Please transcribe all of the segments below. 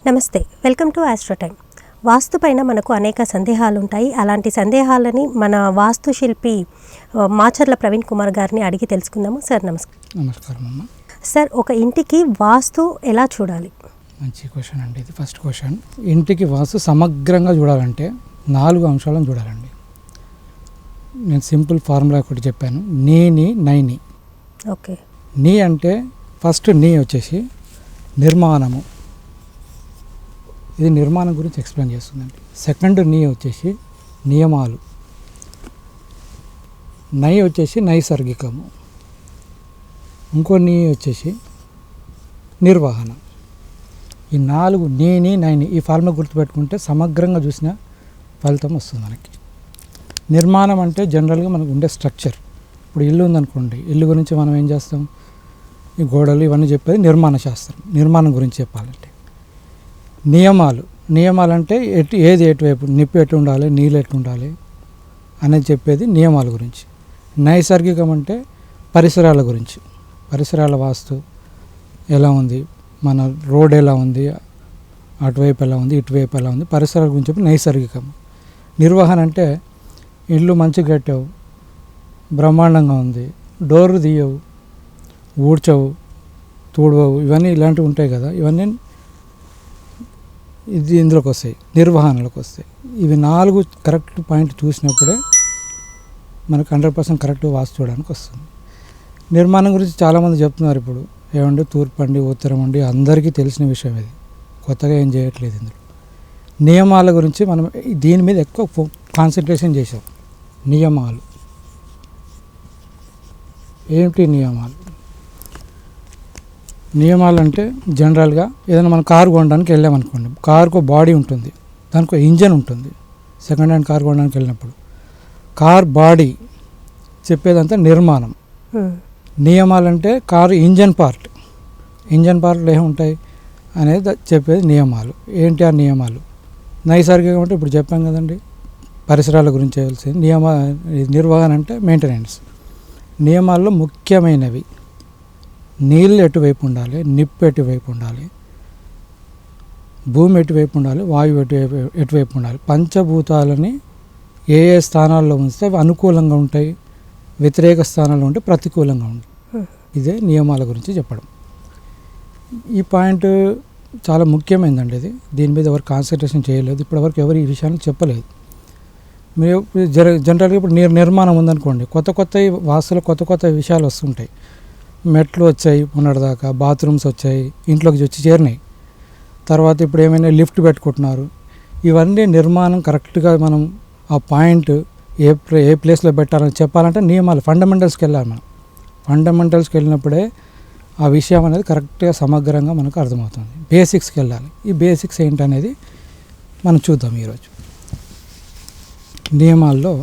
నమస్తే, welcome to astro time. వాస్తు పైన మనకు అనేక సందేహాలు ఉంటాయి. అలాంటి సందేహాలని మన వాస్తు శిల్పి మాచర్ల ప్రవీణ్ కుమార్ గారిని అడిగి తెలుసుకుందాము. సార్ నమస్కారం. నమస్కారం అమ్మ. సార్, ఒక ఇంటికి వాస్తు ఎలా చూడాలి? మంచి క్వశ్చన్ అండి ఇది. ఫస్ట్ క్వశ్చన్, ఇంటికి వాస్తు సమగ్రంగా చూడాలంటే 4 అంశాలను చూడాలండి. నేను సింపుల్ ఫార్ములా ఒకటి చెప్పాను, నైని. ఓకే. నీ అంటే ఫస్ట్ నీ వచ్చేసి నిర్మాణము, ఇది నిర్మాణం గురించి ఎక్స్ప్లెయిన్ చేస్తుందండి. సెకండ్ నీ వచ్చేసి నియమాలు, నై వచ్చేసి నైసర్గికము, ఇంకో నీ వచ్చేసి నిర్వహణ. ఈ 4 నైని ఈ ఫార్ములా గుర్తుపెట్టుకుంటే సమగ్రంగా చూసిన ఫలితం వస్తుంది మనకి. నిర్మాణం అంటే జనరల్గా మనకు ఉండే స్ట్రక్చర్. ఇప్పుడు ఇల్లు ఉందనుకోండి, ఇల్లు గురించి మనం ఏం చేస్తాం, ఈ గోడలు ఇవన్నీ చెప్పేది నిర్మాణ శాస్త్రం, నిర్మాణం గురించి చెప్పాలంటే. నియమాలు అంటే ఏది ఎటువైపు, నిప్పు ఎటు ఉండాలి, నీళ్ళు ఎటు ఉండాలి అనేది చెప్పేది నియమాల గురించి. నైసర్గికం అంటే పరిసరాల గురించి, పరిసరాల వాస్తు ఎలా ఉంది, మన రోడ్ ఎలా ఉంది, అటువైపు ఎలా ఉంది, ఇటువైపు ఎలా ఉంది, పరిసరాల గురించి చెప్పి నైసర్గికం. నిర్వహణ అంటే ఇల్లు మంచిగా కట్టావు, బ్రహ్మాండంగా ఉంది, డోర్లు తీయవు, ఊడ్చవు, తూడవవు, ఇవన్నీ ఇలాంటివి ఉంటాయి కదా, ఇవన్నీ ఇందులోకి వస్తాయి, నిర్వహణలోకి వస్తాయి. ఇవి 4 కరెక్ట్ పాయింట్ చూసినప్పుడే మనకు 100% కరెక్ట్ వాస్తు చూడడానికి వస్తుంది. నిర్మాణం గురించి చాలామంది చెప్తున్నారు ఇప్పుడు, ఏమంటే తూర్పు అండి, ఉత్తరం అండి, అందరికీ తెలిసిన విషయం ఇది, కొత్తగా ఏం చేయట్లేదు ఇందులో. నియమాల గురించి మనం దీని మీద ఎక్కువ కాన్సన్ట్రేషన్ చేసాం. నియమాలు ఏమిటి? నియమాలు అంటే జనరల్గా ఏదైనా మనం కారు కొనడానికి వెళ్ళామనుకోండి, కారుకు బాడీ ఉంటుంది, దానికి ఇంజన్ ఉంటుంది. సెకండ్ హ్యాండ్ కారు కొనడానికి వెళ్ళినప్పుడు కార్ బాడీ చెప్పేదంతా నిర్మాణం. నియమాలంటే కారు ఇంజన్ పార్ట్లు ఏముంటాయి అనేది చెప్పేది నియమాలు. ఏంటి ఆ నియమాలు? నైసర్గికం అంటే ఇప్పుడు చెప్పాం కదండి, పరిసరాల గురించి తెలిసింది. నిర్వహణ అంటే మెయింటెనెన్స్. నియమాల్లో ముఖ్యమైనవి నీళ్ళు ఎటువైపు ఉండాలి, నిప్పు ఎటువైపు ఉండాలి, భూమి ఎటువైపు ఉండాలి, వాయువు ఎటువైపు ఉండాలి, పంచభూతాలని ఏ స్థానాల్లో ఉంచితే అవి అనుకూలంగా ఉంటాయి, వ్యతిరేక స్థానాల్లో ఉంటే ప్రతికూలంగా ఉంటాయి. ఇదే నియమాల గురించి చెప్పడం. ఈ పాయింట్ చాలా ముఖ్యమైనదండి ఇది. దీని మీద ఎవరు కాన్సన్ట్రేషన్ చేయలేదు, ఇప్పటివరకు ఎవరు ఈ విషయాన్ని చెప్పలేదు. మీరు జనరల్గా ఇప్పుడు నిర్మాణం ఉందనుకోండి, కొత్త వాస్తులు కొత్త విషయాలు వస్తుంటాయి. మెట్లు వచ్చాయి, మొన్నటిదాకా బాత్రూమ్స్ వచ్చాయి, ఇంట్లోకి వచ్చి చేరినాయి. తర్వాత ఇప్పుడు ఏమైనా లిఫ్ట్ పెట్టుకుంటున్నారు. ఇవన్నీ నిర్మాణం కరెక్ట్గా మనం ఆ పాయింట్ ఏ ప్లేస్లో పెట్టాలని చెప్పాలంటే నియమాలు, ఫండమెంటల్స్కి వెళ్ళాలి. మనం ఫండమెంటల్స్కి వెళ్ళినప్పుడే ఆ విషయం అనేది కరెక్ట్గా సమగ్రంగా మనకు అర్థమవుతుంది. బేసిక్స్కి వెళ్ళాలి. ఈ బేసిక్స్ ఏంటనేది మనం చూద్దాం ఈరోజు. నియమాల్లో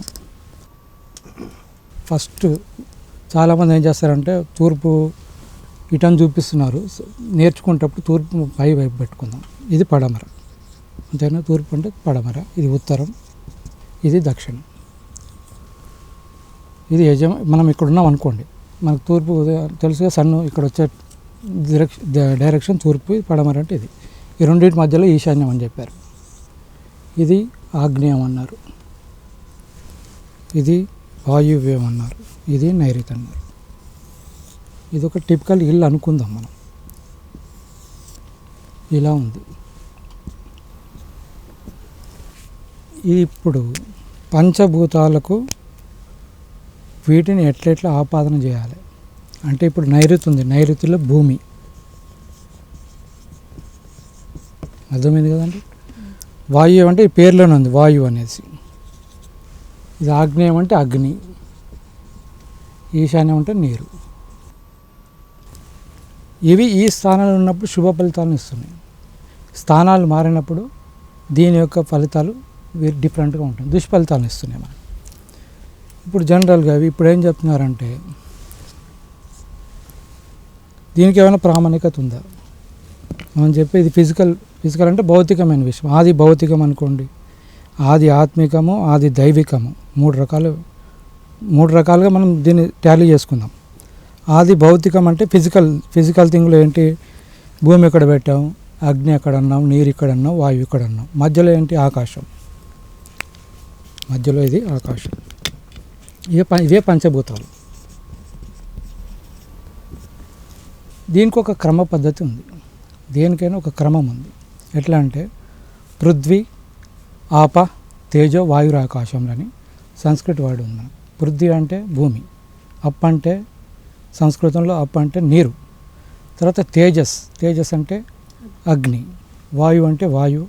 ఫస్ట్ చాలామంది ఏం చేస్తారంటే తూర్పు ఇటని చూపిస్తున్నారు, నేర్చుకునేటప్పుడు తూర్పు వైపు పెట్టుకుందాం. ఇది పడమర, అంతేనా? తూర్పు అంటే పడమర, ఇది ఉత్తరం, ఇది దక్షిణం, ఇది మనం ఇక్కడ ఉన్నాం అనుకోండి, మనకు తూర్పు తెలుసుగా, సన్ను ఇక్కడ వచ్చే డైరెక్షన్ తూర్పు, పడమర అంటే ఇది. ఈ రెండింటి మధ్యలో ఈశాన్యం అని చెప్పారు. ఇది ఆగ్నేయం అన్నారు, ఇది వాయువ్యం అన్నారు, ఇది నైరుతి అన్నారు. ఇది ఒక టిపికల్ ఇల్లు అనుకుందాం మనం. ఇలా ఉంది. ఇది ఇప్పుడు పంచభూతాలకు వీటిని ఎట్లెట్లా ఆపాదన చేయాలి అంటే, ఇప్పుడు నైరుతి ఉంది, నైరుతిలో భూమి అర్థమైంది కదండి. వాయువు అంటే ఈ పేర్లోనే ఉంది, వాయువు అనేసి. ఇది ఆగ్నేయం అంటే అగ్ని, ఈశాన్యం అంటే నీరు. ఇవి ఈ స్థానాలు ఉన్నప్పుడు శుభ ఫలితాలను ఇస్తున్నాయి. స్థానాలు మారినప్పుడు దీని యొక్క ఫలితాలు డిఫరెంట్గా ఉంటాయి, దుష్ఫలితాలను ఇస్తున్నాయి మనకి. ఇప్పుడు జనరల్గా ఇప్పుడు ఏం చెప్తున్నారంటే, దీనికి ఏమైనా ప్రామాణికత ఉందా? మనం చెప్పేది ఫిజికల్ అంటే భౌతికమైన విషయం. ఆది భౌతికం అనుకోండి, ఆది ఆత్మికము, ఆది దైవికము, మూడు రకాలుగా మనం దీన్ని టాలీ చేసుకుందాం. ఆది భౌతికం అంటే ఫిజికల్ థింగ్లో ఏంటి, భూమి ఎక్కడ పెట్టాము, అగ్ని ఎక్కడ అన్నాం, నీరు ఇక్కడ అన్నాం, వాయువు ఇక్కడ అన్నాం. మధ్యలో ఏంటి? ఆకాశం. మధ్యలో ఇది ఆకాశం. ఇవే పంచభూతాలు. దీనికి ఒక క్రమ పద్ధతి ఉంది. దేనికైనా ఒక క్రమం ఉంది. ఎట్లా అంటే పృథ్వీ, ఆప, తేజో, వాయురు, ఆకాశంలని సంస్కృత వర్డ్ ఉంది. పృథ్వీ అంటే భూమి, అప్ అంటే సంస్కృతంలో అప్ అంటే నీరు, తర్వాత తేజస్, తేజస్ అంటే అగ్ని, వాయువు అంటే వాయువు,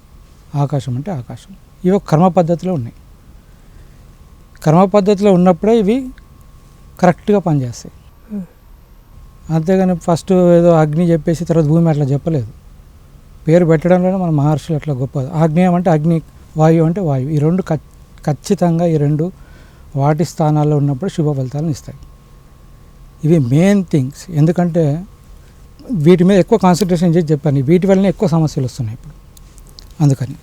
ఆకాశం అంటే ఆకాశం. ఇవి ఒక క్రమ పద్ధతిలో ఉన్నాయి. క్రమ పద్ధతిలో ఉన్నప్పుడే ఇవి కరెక్ట్గా పనిచేస్తాయి. అంతేగాని ఫస్ట్ ఏదో అగ్ని చెప్పేసి తర్వాత భూమి అట్లా చెప్పలేదు. పేరు పెట్టడంలోనే మన మహర్షులు అట్లా గొప్ప. ఆగ్నేయం అంటే అగ్ని, వాయువు అంటే వాయువు. ఈ రెండు ఖచ్చితంగా ఈ రెండు వాటి స్థానాల్లో ఉన్నప్పుడు శుభ ఫలితాలను ఇస్తాయి. ఇవి మెయిన్ థింగ్స్. ఎందుకంటే వీటి మీద ఎక్కువ కాన్సన్ట్రేషన్ చేసి చెప్పాను. వీటి వల్లనే ఎక్కువ సమస్యలు వస్తున్నాయి ఇప్పుడు. అందుకని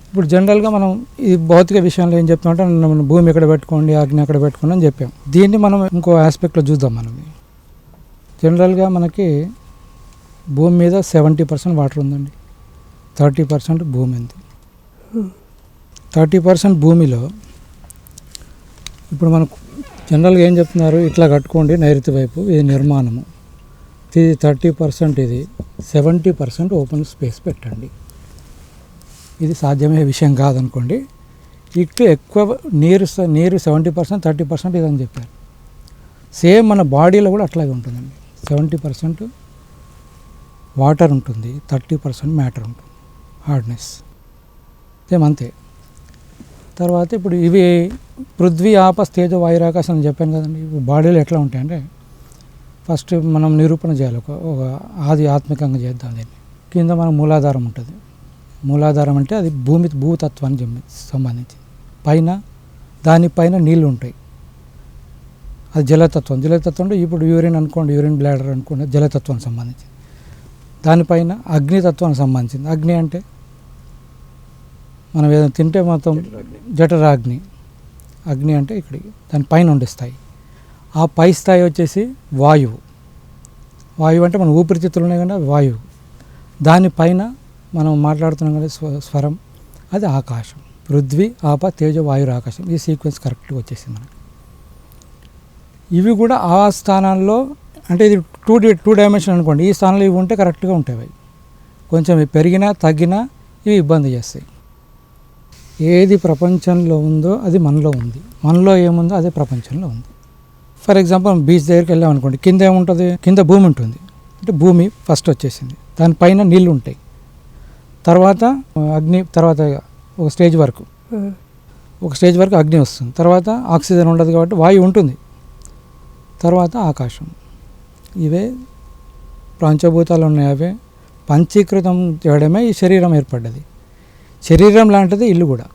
ఇప్పుడు జనరల్గా మనం ఈ భౌతిక విషయంలో ఏం చెప్తామంటే మనం భూమి ఎక్కడ పెట్టుకోండి, అగ్ని ఎక్కడ పెట్టుకోండి అని చెప్పాం. దీన్ని మనం ఇంకో ఆస్పెక్ట్లో చూద్దాం. మనం జనరల్గా మనకి భూమి మీద 70% వాటర్ ఉందండి, 30% భూమి ఉంది. 30% భూమిలో ఇప్పుడు మనకు జనరల్గా ఏం చెప్తున్నారు, ఇట్లా కట్టుకోండి నైరుతి వైపు, ఇది నిర్మాణము, ఇది 30%, ఇది 70% ఓపెన్ స్పేస్ పెట్టండి. ఇది సాధ్యమయ్యే విషయం కాదనుకోండి. ఇటు ఎక్కువ నీరు 70%, 30% ఇదని చెప్పారు. సేమ్ మన బాడీలో కూడా అట్లాగే ఉంటుందండి. 70% వాటర్ ఉంటుంది, 30% మ్యాటర్ ఉంటుంది, హార్డ్నెస్. సేమ్ అంతే. తర్వాత ఇప్పుడు ఇవి పృథ్వీ, ఆప, తేజ, వాయువు, ఆకాశం అని చెప్పాను కదండి. ఇప్పుడు బాడీలో ఎట్లా ఉంటాయంటే ఫస్ట్ మనం నిరూపణ చేయాలి. ఒక ఆది ఆత్మికంగా చేద్దాం దీన్ని. కింద మన మూలాధారం ఉంటుంది. మూలాధారం అంటే అది భూతత్వానికి సంబంధించి. దానిపైన నీళ్ళు ఉంటాయి, అది జలతత్వం. జలతత్వం అంటే ఇప్పుడు యూరిన్ అనుకోండి, యూరిన్ బ్లాడర్ అనుకోండి, జలతత్వానికి సంబంధించి. దానిపైన అగ్నితత్వానికి సంబంధించింది. అగ్ని అంటే మనం ఏదైనా తింటే మొత్తం జఠరాగ్ని. అగ్ని అంటే ఇక్కడికి దానిపైన ఉండే స్థాయి. ఆ పై స్థాయి వచ్చేసి వాయువు. వాయువు అంటే మన ఊపిరితిత్తులు ఉన్నాయి కదా, వాయువు. దానిపైన మనం మాట్లాడుతున్నాం కదా స్వరం, అది ఆకాశం. పృథ్వీ, ఆప, తేజ, వాయువు, ఆకాశం. ఈ సీక్వెన్స్ కరెక్ట్గా వచ్చేసింది మనకి. ఇవి కూడా ఆ స్థానాల్లో అంటే ఇది టూ డైమెన్షన్ అనుకోండి. ఈ స్థానంలో ఇవి ఉంటే కరెక్ట్గా ఉంటాయి. అవి కొంచెం పెరిగినా తగ్గినా ఇవి ఇబ్బంది చేస్తాయి. ఏది ప్రపంచంలో ఉందో అది మనలో ఉంది, మనలో ఏముందో అదే ప్రపంచంలో ఉంది. ఫర్ ఎగ్జాంపుల్ బీచ్ దగ్గరికి వెళ్ళాం అనుకోండి, కింద ఏముంటుంది? కింద భూమి ఉంటుంది. అంటే భూమి ఫస్ట్ వచ్చేసింది, దానిపైన నీళ్ళు ఉంటాయి, తర్వాత అగ్ని, తర్వాత ఒక స్టేజ్ వరకు అగ్ని వస్తుంది, తర్వాత ఆక్సిజన్ ఉండదు కాబట్టి వాయువు ఉంటుంది, తర్వాత ఆకాశం. ఇవే పంచభూతాలు ఉన్నాయి. అవే పంచీకృతం చేయడమే ఈ శరీరం ఏర్పడ్డది. శరీరం లాంటిది ఇల్లు కూడా.